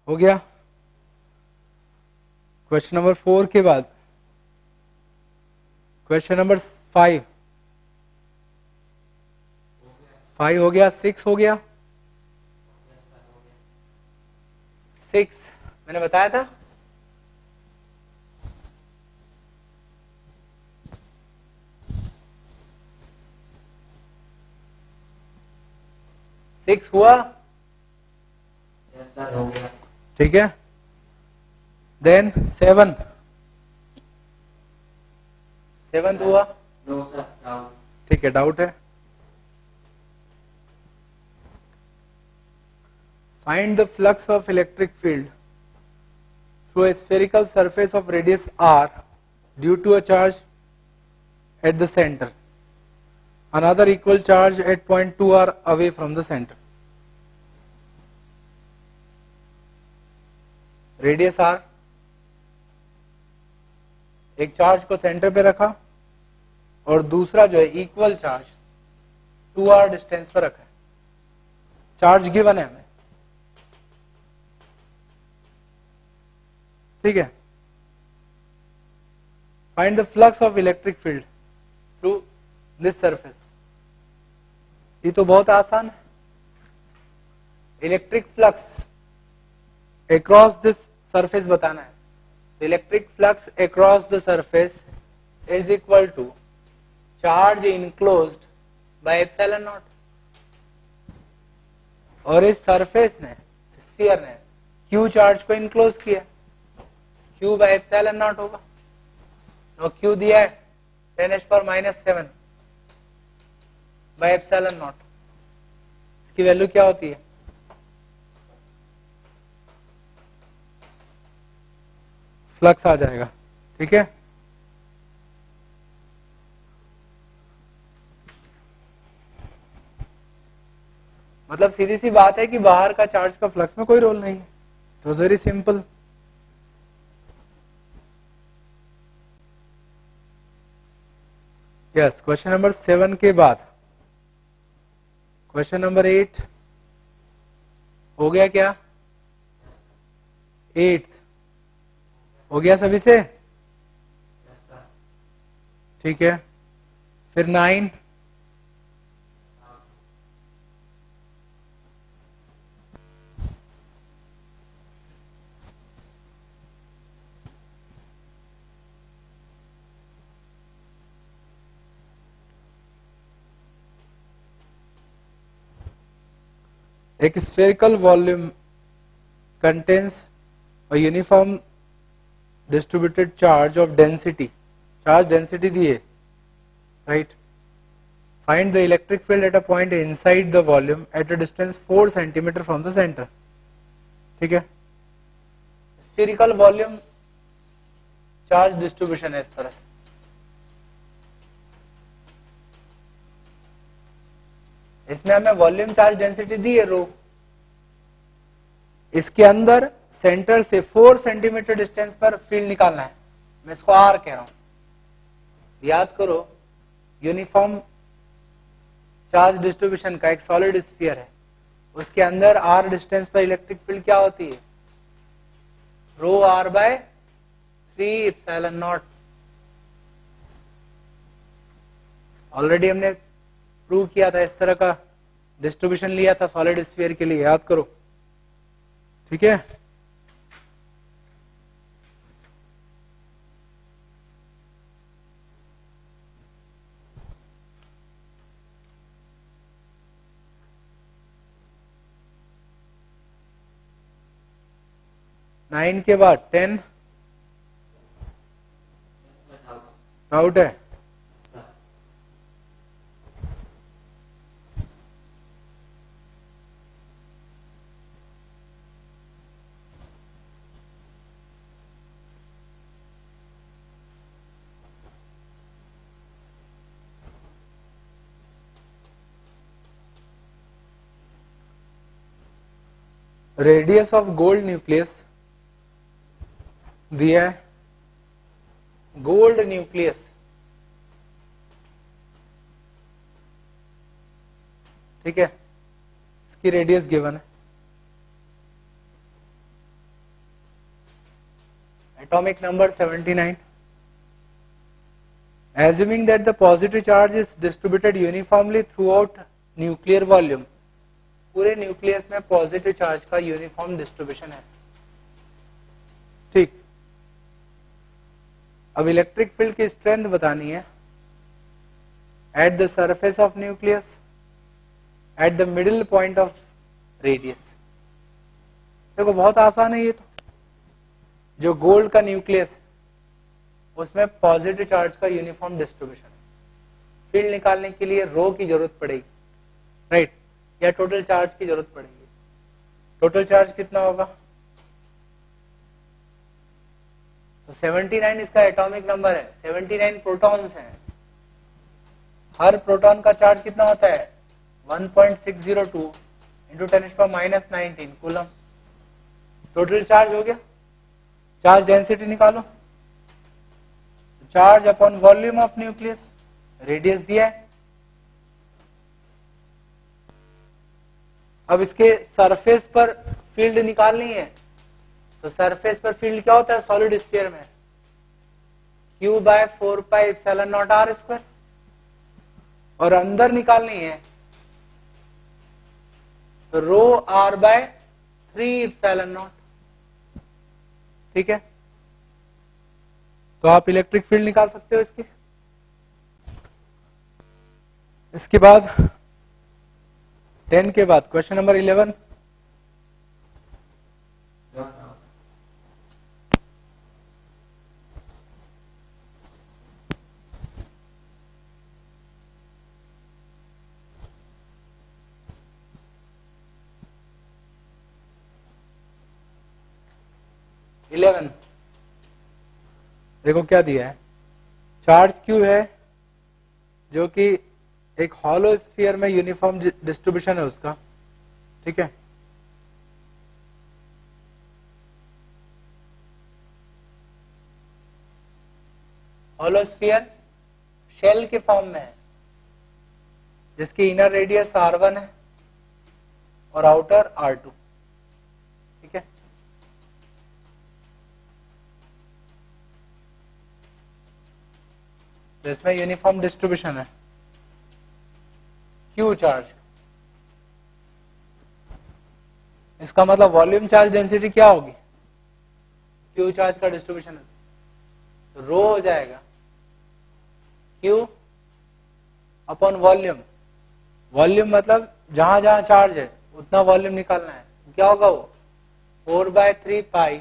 हो गया। Question number 4 के बाद क्वेश्चन नंबर 5 हो गया। 6 हो गया। 6 मैंने बताया था। सिक्स हुआ। ठीक है। देन 7 हुआ। ठीक है, डाउट है। Find the flux of electric field through a spherical surface of radius r due to a charge at the center. Another equal charge at point 2r away from the center. Radius r, एक charge को centre पे रखा और दूसरा जो है equal charge 2r distance पर रखा है। चार्ज गिवन है हमें, ठीक है। Find the flux of electric field through this surface. ये तो बहुत आसान है। Electric flux across this surface बताना है। Electric flux across the surface is equal to charge enclosed by epsilon naught. और इस सरफेस ने, स्फीयर ने क्यू चार्ज को इनक्लोज किया, क्यू बाय एप्सिलॉन नॉट होगा। और क्यू दिया है 10⁻⁻⁷ बाय एप्सिलॉन नॉट। इसकी वैल्यू क्या होती है? फ्लक्स आ जाएगा, ठीक है। मतलब सीधी सी बात है कि बाहर का चार्ज का फ्लक्स में कोई रोल नहीं है। It was very simple. Yes, question number 7 के बाद क्वेश्चन नंबर 8 हो गया क्या? 8 हो गया सभी से? ठीक है। फिर 9, एक spherical volume contains a uniform distributed charge of density. Charge density दिए, right. Find the electric field at a point inside the volume at a distance 4 centimetre from the centre. ठीक है। स्फेरिकल वॉल्यूम चार्ज डिस्ट्रीब्यूशन है इस तरह से। इसमें हमें volume charge density दी है रो। इसके अंदर सेंटर से 4 सेंटीमीटर डिस्टेंस पर फील्ड निकालना है। मैं इसको आर कह रहा हूं। याद करो, यूनिफॉर्म चार्ज डिस्ट्रीब्यूशन का एक सॉलिड स्फीयर है, उसके अंदर आर डिस्टेंस पर इलेक्ट्रिक फील्ड क्या होती है? Rho R by 3 epsilon naught. Already हमने प्रूव किया था, इस तरह का डिस्ट्रीब्यूशन लिया था सॉलिड स्फीयर के लिए, याद करो, ठीक है। नाइन के बाद 10 डाउट है? रेडियस ऑफ गोल्ड न्यूक्लियस दिया है। गोल्ड न्यूक्लियस, ठीक है, इसकी रेडियस गिवन है। atomic number 79. Assuming that the positive charge is distributed uniformly throughout nuclear volume, पूरे न्यूक्लियस में पॉजिटिव चार्ज का यूनिफॉर्म डिस्ट्रीब्यूशन है. ठीक, अब इलेक्ट्रिक फील्ड की स्ट्रेंथ बतानी है at the surface of nucleus at the middle point of radius. देखो बहुत आसान है ये तो. जो गोल्ड का न्यूक्लियस उसमें पॉजिटिव चार्ज का यूनिफॉर्म डिस्ट्रीब्यूशन है. फील्ड निकालने के लिए रो की जरूरत पड़ेगी, राइट, या टोटल चार्ज की जरूरत पड़ेगी. टोटल चार्ज कितना होगा? तो 79 इसका एटॉमिक नंबर है. 79 प्रोटॉन्स हैं. हर प्रोटॉन का चार्ज कितना होता है? 1.602 इंटू 10⁻⁻19 कूलम. टोटल चार्ज हो गया. चार्ज डेंसिटी निकालो. Charge upon volume of nucleus, radius दिया है. अब इसके सरफेस पर फील्ड निकालनी है. तो सरफेस पर फील्ड क्या होता है सॉलिड स्फीयर में? Q/4πε0r². और अंदर निकालनी है तो ρr/3ε0. ठीक है, तो आप इलेक्ट्रिक फील्ड निकाल सकते हो इसकी. इसके बाद 10 के बाद क्वेश्चन नंबर 11. देखो क्या दिया है. चार्ज Q है जो कि एक हॉलो स्फीयर में यूनिफॉर्म डिस्ट्रीब्यूशन है उसका. ठीक है, हॉलो स्फीयर शेल के फॉर्म में है जिसकी इनर रेडियस r1 है और आउटर r2. ठीक है, तो इसमें यूनिफॉर्म डिस्ट्रीब्यूशन है Q चार्ज. इसका मतलब वॉल्यूम चार्ज डेंसिटी क्या होगी? Q चार्ज का डिस्ट्रीब्यूशन है तो रो हो जाएगा Q अपॉन वॉल्यूम. वॉल्यूम मतलब जहां जहां चार्ज है उतना वॉल्यूम निकालना है. क्या होगा वो? 4/3π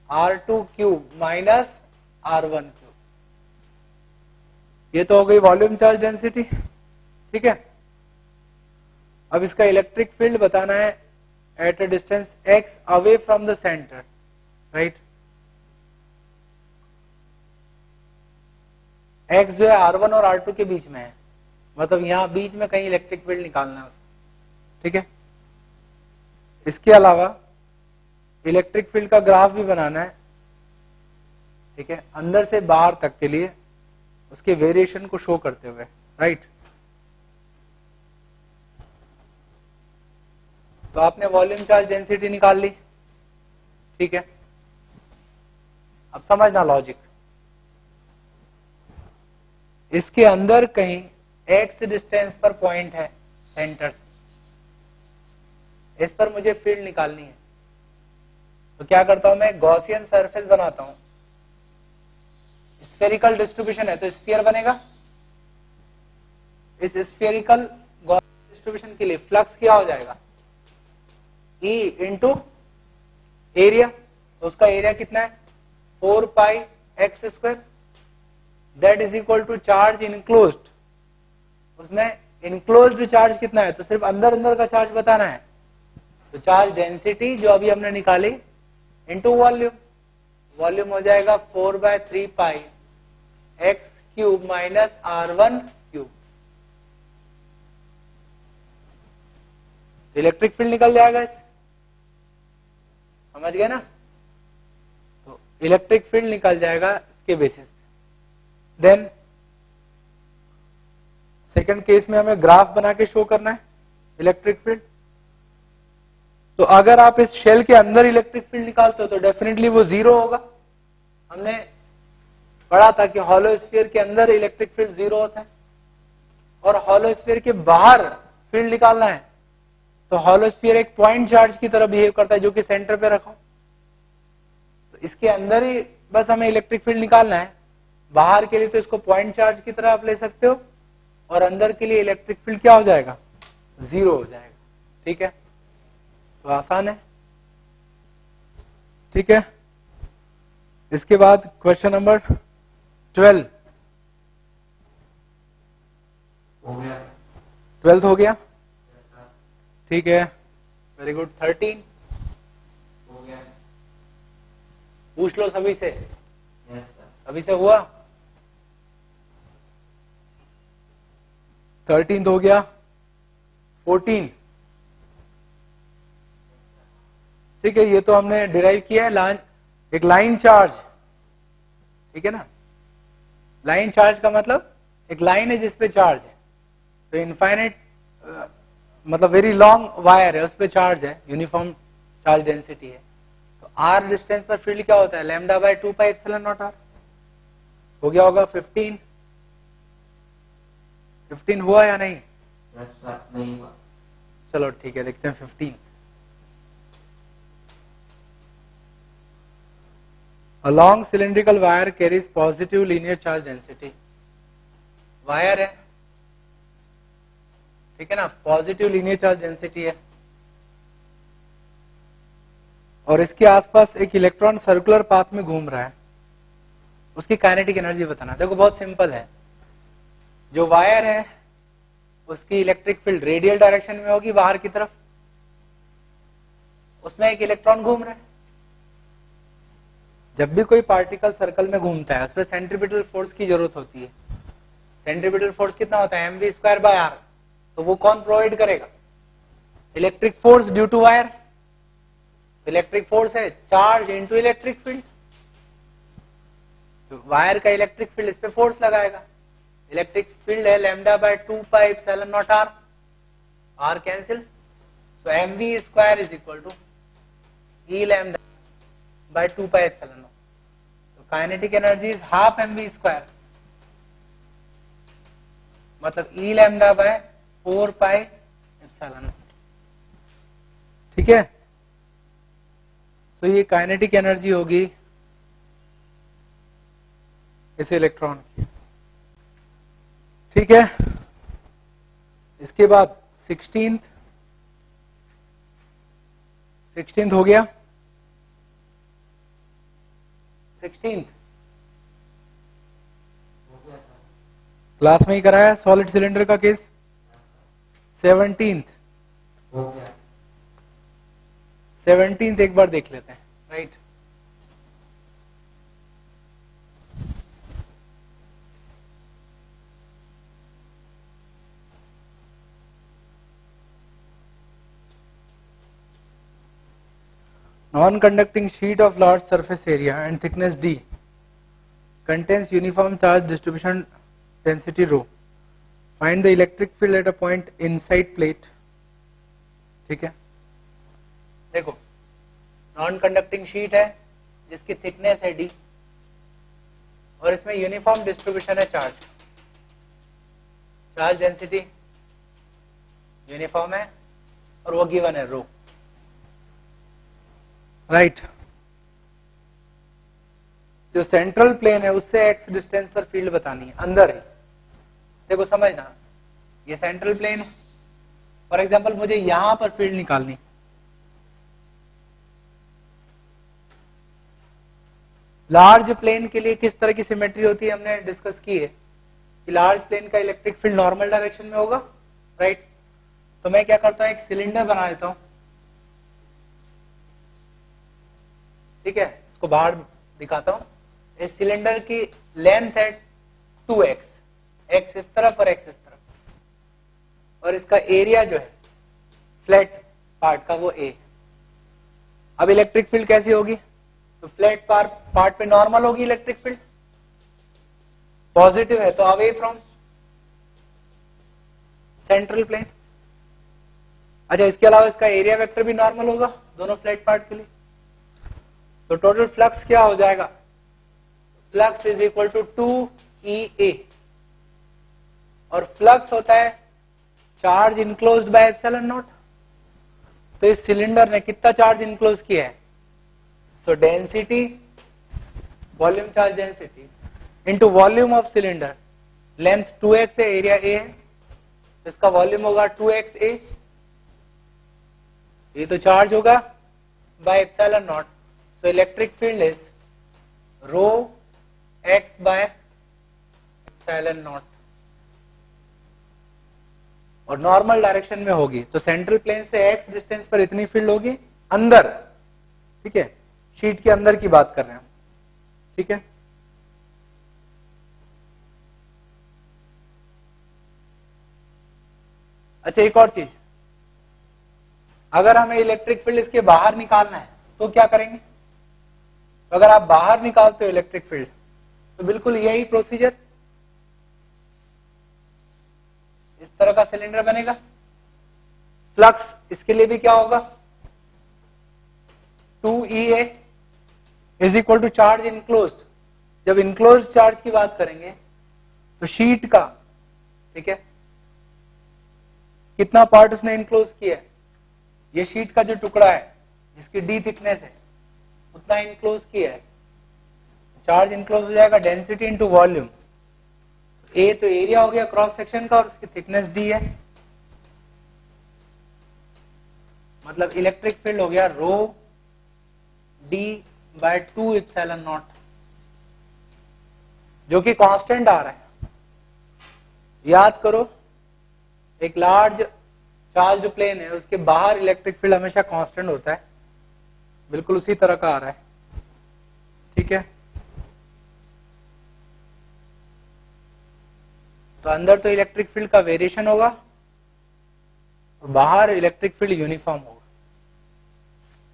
r2³ माइनस r1³. ये तो हो गई वॉल्यूम चार्ज डेंसिटी. ठीक है, अब इसका इलेक्ट्रिक फील्ड बताना है eight a distance x away from the centre, right. x जो है r1 और r2 के बीच में है, मतलब यहां बीच में कहीं इलेक्ट्रिक फील्ड निकालना है उसको. ठीक है, इसके अलावा इलेक्ट्रिक फील्ड का ग्राफ भी बनाना है. ठीक है, अंदर से बाहर तक के लिए उसके वेरिएशन को शो करते हुए, राइट. तो आपने वॉल्यूम चार्ज डेंसिटी निकाल ली. ठीक है, अब समझना लॉजिक. इसके अंदर कहीं x डिस्टेंस पर पॉइंट है सेंटर से, इस पर मुझे फील्ड निकालनी है. तो क्या करता हूं मैं? गॉसियन सरफेस बनाता हूं. स्फेरिकल डिस्ट्रीब्यूशन है तो स्फीयर बनेगा. इस स्फेरिकल गॉसियन डिस्ट्रीब्यूशन के लिए फ्लक्स क्या हो जाएगा? E into area. तो उसका एरिया कितना है? 4πx². That is equal to charge enclosed. उसमें इनक्लोज्ड चार्ज कितना है? तो सिर्फ अंदर अंदर का चार्ज बताना है. तो चार्ज डेंसिटी जो अभी हमने निकाली इंटू वॉल्यूम. वॉल्यूम हो जाएगा 4/3πx³ minus r1³. Electric field निकल जाएगा. समझ गए ना? तो इलेक्ट्रिक फील्ड निकल जाएगा इसके बेसिस पे. देन सेकंड केस में हमें ग्राफ बना के शो करना है इलेक्ट्रिक फील्ड. तो अगर आप इस शेल के अंदर इलेक्ट्रिक फील्ड निकालते हो तो डेफिनेटली वो जीरो होगा। हमने पढ़ा था कि हॉलो स्फीयर के अंदर इलेक्ट्रिक फील्ड जीरो होता है और हॉलो स्फीयर के बाहर फील्ड निकालना है तो हॉलो स्फीयर एक पॉइंट चार्ज की तरह बिहेव करता है जो कि सेंटर पे रखा। तो इसके अंदर ही बस हमें इलेक्ट्रिक फील्ड निकालना है, बाहर के लिए तो इसको पॉइंट चार्ज की तरह आप ले सकते हो और अंदर के लिए इलेक्ट्रिक फील्ड क्या हो जाएगा, जीरो हो जाएगा। ठीक है, तो आसान है। ठीक है, इसके बाद क्वेश्चन नंबर 12 हो गया। 12th हो गया। ठीक है, वेरी गुड। 13 हो गया। पूछ लो सभी से, यस सर। सभी से हुआ। 13th हो गया। 14 ठीक है, ये तो हमने डिराइव किया है एक लाइन चार्ज। ठीक है ना, लाइन चार्ज का मतलब एक लाइन है जिसपे चार्ज है, तो इनफाइनाइट मतलब वेरी लॉन्ग वायर है, उस पे चार्ज है, यूनिफॉर्म चार्ज डेंसिटी है। तो आर डिस्टेंस पर फील्ड क्या होता है, lambda by 2 pi epsilon naught R. हो गया होगा। 15 हुआ या नहीं? यस सर, नहीं हुआ। चलो ठीक है, देखते हैं 15। A long cylindrical wire carries positive linear charge density. Wire है, ठीक है ना, पॉजिटिव लीनियर चार्ज डेंसिटी है और इसके आसपास एक इलेक्ट्रॉन सर्कुलर पाथ में घूम रहा है। उसकी काइनेटिक एनर्जी बताना। देखो बहुत सिंपल है, जो वायर है उसकी इलेक्ट्रिक फील्ड रेडियल डायरेक्शन में होगी बाहर की तरफ, उसमें एक इलेक्ट्रॉन घूम रहा है। जब भी कोई पार्टिकल सर्कल में घूमता है उसमें सेंट्रीपिटल फोर्स की जरूरत होती है। सेंट्रीपिटल फोर्स कितना होता है, mv²/r। तो वो कौन प्रोवाइड करेगा, electric force due to wire. Electric force है चार्ज इनटू इलेक्ट्रिक फील्ड, तो वायर का इलेक्ट्रिक फील्ड इस पे फोर्स लगाएगा। इलेक्ट्रिक फील्ड है lambda by 2 pi epsilon naught R, R cancel, so mv² is equal to E lambda by 2 pi epsilon naught. तो kinetic energy is half mv², मतलब E lambda by 4 pi epsilon naught. ठीक है, तो ये kinetic energy होगी इस electron की। ठीक है, इसके बाद 16th हो गया। 16th हो गया सर। क्लास में ही कराया सॉलिड सिलेंडर का केस। 17th हो गया। 17th एक बार देख लेते हैं, right. Non-conducting sheet of large surface area and thickness d contains uniform charge distribution density rho. Find the electric field at a point inside plate. ठीक है, देखो नॉन कंडक्टिंग शीट है जिसकी थिकनेस है d और इसमें यूनिफॉर्म डिस्ट्रीब्यूशन है charge. Charge density uniform है और वो गिवन है रो, राइट। जो सेंट्रल प्लेन है उससे x डिस्टेंस पर फील्ड बतानी है, अंदर है। देखो समझना, ये सेंट्रल प्लेन है, फॉर एग्जांपल मुझे यहां पर फील्ड निकालनी। लार्ज प्लेन के लिए किस तरह की सिमेट्री होती है हमने डिस्कस की है कि लार्ज प्लेन का इलेक्ट्रिक फील्ड नॉर्मल डायरेक्शन में होगा, राइट। तो मैं क्या करता हूं, एक सिलेंडर बना देता हूं, ठीक है, इसको बाहर दिखाता हूं। इस सिलेंडर की लेंथ है 2x, x इस तरफ और x इस तरफ, और इसका एरिया जो है फ्लैट पार्ट का वो a। अब इलेक्ट्रिक फील्ड कैसी होगी, तो फ्लैट पार्ट पे नॉर्मल होगी इलेक्ट्रिक फील्ड, पॉजिटिव है तो अवे फ्रॉम सेंट्रल प्लेन। अच्छा, इसके अलावा इसका एरिया वेक्टर भी नॉर्मल होगा दोनों फ्लैट पार्ट के लिए। तो टोटल फ्लक्स क्या हो जाएगा, flux is equal to 2EA, और फ्लक्स होता है charge enclosed by epsilon naught. तो इस सिलेंडर ने कितना चार्ज इनक्लोज किया है, सो density, volume charge density into volume of cylinder, length 2x है, एरिया A है, तो इसका वॉल्यूम होगा 2XA। ये तो चार्ज होगा by epsilon naught, so electric field is rho x by epsilon naught, और नॉर्मल डायरेक्शन में होगी तो सेंट्रल प्लेन से x डिस्टेंस पर इतनी फील्ड होगी अंदर, ठीक है, शीट के अंदर की बात कर रहे हैं हम, ठीक है। अच्छा, एक और चीज, अगर हमें इलेक्ट्रिक फील्ड इसके बाहर निकालना है तो क्या करेंगे, तो अगर आप बाहर निकालते हो इलेक्ट्रिक फील्ड तो बिल्कुल यही प्रोसीजर, इस तरह का सिलेंडर बनेगा। फ्लक्स इसके लिए भी क्या होगा, 2EA is equal to charge enclosed. जब इनक्लोज्ड चार्ज की बात करेंगे तो शीट का, ठीक है, कितना पार्ट उसने इनक्लोज किया है, ये शीट का जो टुकड़ा है जिसकी D थिकनेस है उतना इनक्लोज किया है, चार्ज इनक्लोज हो जाएगा डेंसिटी इंटू वॉल्यूम। ए तो एरिया हो गया क्रॉस सेक्शन का और उसकी थिकनेस D है, मतलब इलेक्ट्रिक फील्ड हो गया रो D बाय 2 एप्सिलॉन नॉट, जो कि कांस्टेंट आ रहा है। याद करो, एक लार्ज चार्ज प्लेन है उसके बाहर इलेक्ट्रिक फील्ड हमेशा कांस्टेंट होता है, बिल्कुल उसी तरह का आ रहा है, ठीक है। तो अंदर तो इलेक्ट्रिक फील्ड का वेरिएशन होगा और बाहर इलेक्ट्रिक फील्ड यूनिफॉर्म होगा,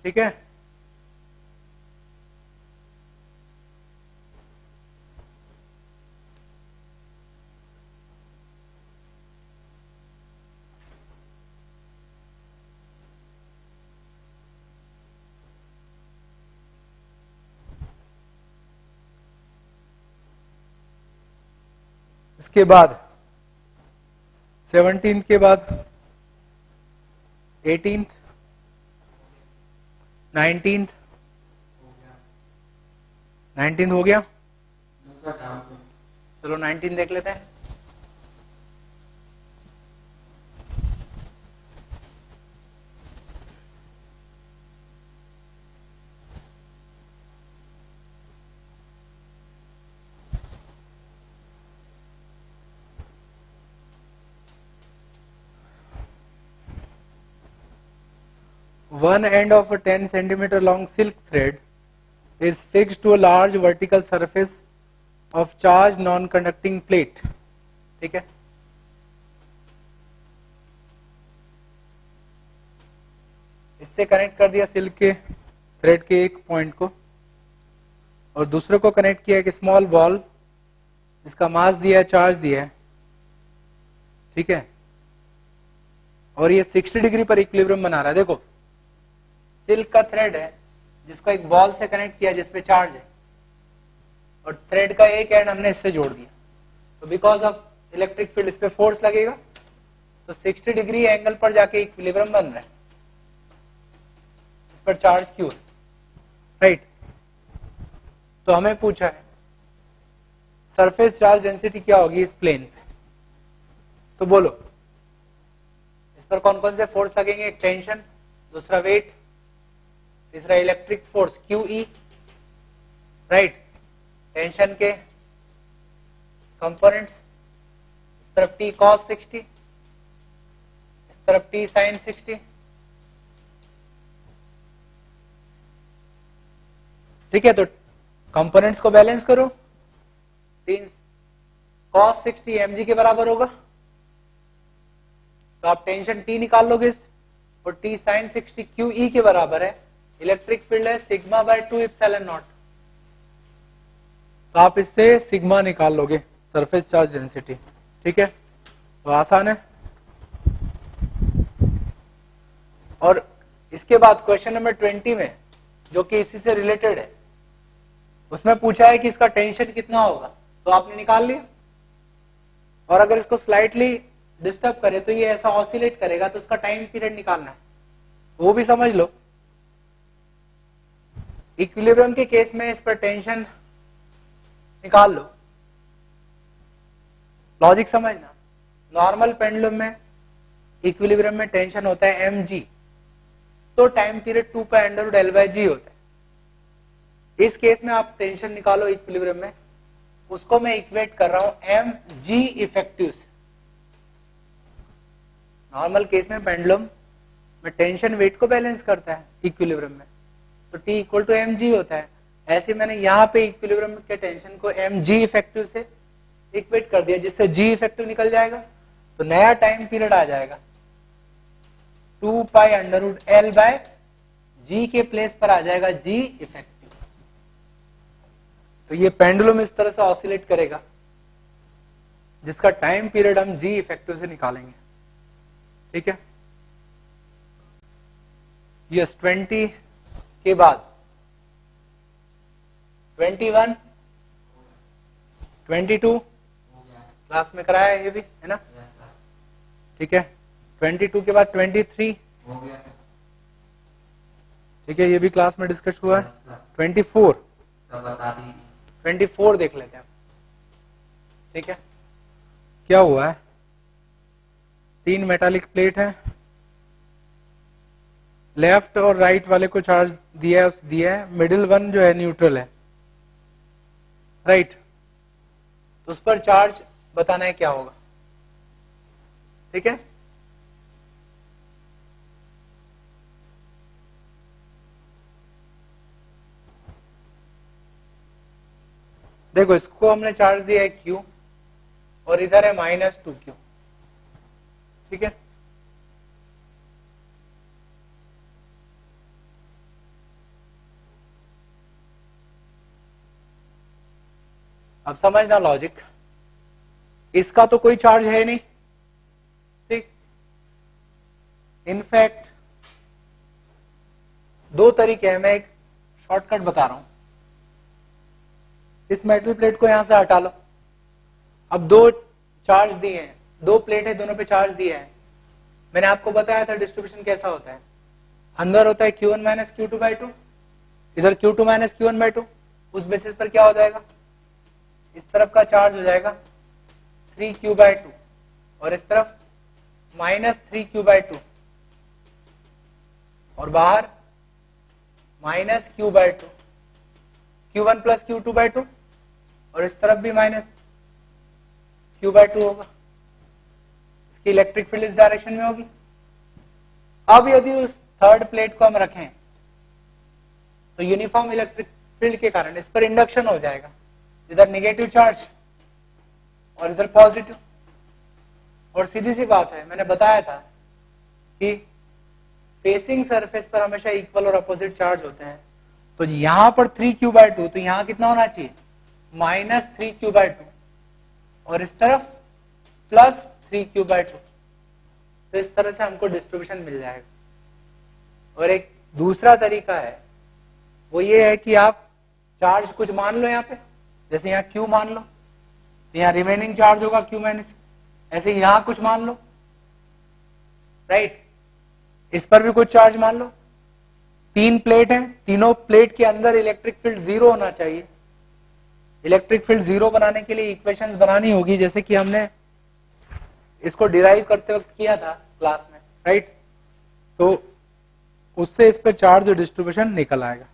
ठीक है। इसके बाद 17th के बाद 18th, 19th, 19th हो गया, दूसरा काम है। चलो 19 देख लेते हैं। One end of a 10 centimeter long silk thread is fixed to a large vertical surface of charged non-conducting plate, ठीक है। इससे कनेक्ट कर दिया सिल्क के थ्रेड के एक पॉइंट को और दूसरे को कनेक्ट किया एक स्मॉल बॉल जिसका मास दिया है, चार्ज दिया है, ठीक है। और ये 60 डिग्री पर इक्विलिब्रियम बना रहा है। देखो, सिल्क का थ्रेड है जिसको एक बॉल से कनेक्ट किया जिसपे चार्ज है, और थ्रेड का एक एंड हमने इससे जोड़ दिया, तो बिकॉज ऑफ इलेक्ट्रिक फील्ड इस पे फोर्स लगेगा, तो 60 डिग्री एंगल पर जाके इक्विलिब्रियम बन रहा है, इस पर चार्ज क्यों है, राइट। तो हमें पूछा है सरफेस चार्ज डेंसिटी क्या होगी इस प्लेन पे, तो बोलो इस पर कौन कौन से फोर्स लगेंगे, एक टेंशन, दूसरा वेट, तीसरा electric force QE, right. Tension के कंपोनेंट्स, इस तरफ T cos 60, इस तरफ T sin 60, ठीक है। तो कंपोनेंट्स को बैलेंस करो, T cos 60 mg के बराबर होगा, तो आप टेंशन T निकाल लोगे और T sin 60 QE के बराबर है, इलेक्ट्रिक फील्ड है सिग्मा बाय 2 एप्सिलॉन नॉट, तो आप इससे सिग्मा निकाल लोगे सरफेस चार्ज डेंसिटी, ठीक है। तो आसान है। और इसके बाद क्वेश्चन नंबर 20 में जो कि इसी से रिलेटेड है, उसमें पूछा है कि इसका टेंशन कितना होगा, तो आपने निकाल लिया। और अगर इसको स्लाइटली डिस्टर्ब करे तो ये ऐसा ऑसिलेट करेगा, तो उसका टाइम पीरियड निकालना है, वो भी समझ लो। इक्विलिब्रियम के केस में इस पर टेंशन निकाल लो, लॉजिक समझना। नॉर्मल पेंडुलम में इक्विलिब्रियम में टेंशन होता है mg, तो टाइम पीरियड 2π√L/g होता है। इस केस में आप टेंशन निकालो इक्विलिब्रियम में, उसको मैं इक्वेट कर रहा हूं mg इफेक्टिव से। नॉर्मल केस में पेंडुलम में टेंशन वेट को बैलेंस करता है इक्विलिब्रियम में, तो T = mg होता है। ऐसे मैंने यहाँ पे इक्विलिब्रियम के टेंशन को mg इफेक्टिव से इक्वेट कर दिया, जिससे g इफेक्टिव निकल जाएगा, तो नया टाइम पीरियड आ जाएगा 2π√L/g के प्लेस पर आ जाएगा g इफेक्टिव। तो ये पेंडुलम इस तरह से ऑसिलेट करेगा, जिसका टाइम पीरियड हम g इफेक्टिव से निकालेंगे। ठीक है, यस 20 के बाद 21, 22 क्लास में कराया है, ये भी है ना। ठीक है, 22 के बाद 23, ठीक है, ये भी क्लास में डिस्कस हुआ है। 24 देख लेते हैं। ठीक है, क्या हुआ है, 3 मेटालिक प्लेट है, लेफ्ट और राइट वाले को चार्ज दिया है, मिडिल वन जो है न्यूट्रल है, राइट। तो उस पर चार्ज बताना है क्या होगा। ठीक है, देखो इसको हमने चार्ज दिया है Q और इधर है -2Q। ठीक है, अब समझना लॉजिक, इसका तो कोई चार्ज है नहीं। ठीक, इनफैक्ट 2 तरीके हैं, मैं एक शॉर्टकट बता रहा हूं। इस मेटल प्लेट को यहां से हटा लो। अब 2 चार्ज दिए हैं, 2 प्लेट है, दोनों पे चार्ज दिया है। मैंने आपको बताया था डिस्ट्रीब्यूशन कैसा होता है, अंदर होता है Q1 - Q2/2, इधर Q2 - Q1/2। उस बेसिस पर क्या हो जाएगा, इस तरफ का चार्ज हो जाएगा 3Q/2 और इस तरफ -3Q/2 और बाहर -Q/2, Q1 + Q2/2 और इस तरफ भी -Q/2 होगा। इसकी इलेक्ट्रिक फील्ड इस डायरेक्शन में होगी। अब यदि उस थर्ड प्लेट को हम रखें तो यूनिफॉर्म इलेक्ट्रिक फील्ड के कारण इस पर इंडक्शन हो जाएगा, इधर नेगेटिव चार्ज और इधर पॉजिटिव। और सीधी सी बात है, मैंने बताया था कि फेसिंग सरफेस पर हमेशा इक्वल और अपोजिट चार्ज होते हैं। तो यहां पर 3Q/2, तो यहां कितना होना चाहिए, -3Q/2 और इस तरफ +3Q/2। तो इस तरह से हमको डिस्ट्रीब्यूशन मिल जाएगा। और एक दूसरा तरीका है, वो ये है कि आप चार्ज कुछ मान लो यहाँ पे, जैसे यहाँ Q मान लो, तो यहाँ रिमेनिंग चार्ज होगा Q-। ऐसे यहाँ कुछ मान लो, राइट, इस पर भी कुछ चार्ज मान लो। 3 प्लेट हैं, तीनों प्लेट के अंदर इलेक्ट्रिक फील्ड 0 होना चाहिए। इलेक्ट्रिक फील्ड 0 बनाने के लिए इक्वेशंस बनानी होगी, जैसे कि हमने इसको डिराइव करते वक्त किया था क्लास में, राइट। तो उससे इस पर चार्ज डिस्ट्रीब्यूशन निकल आएगा।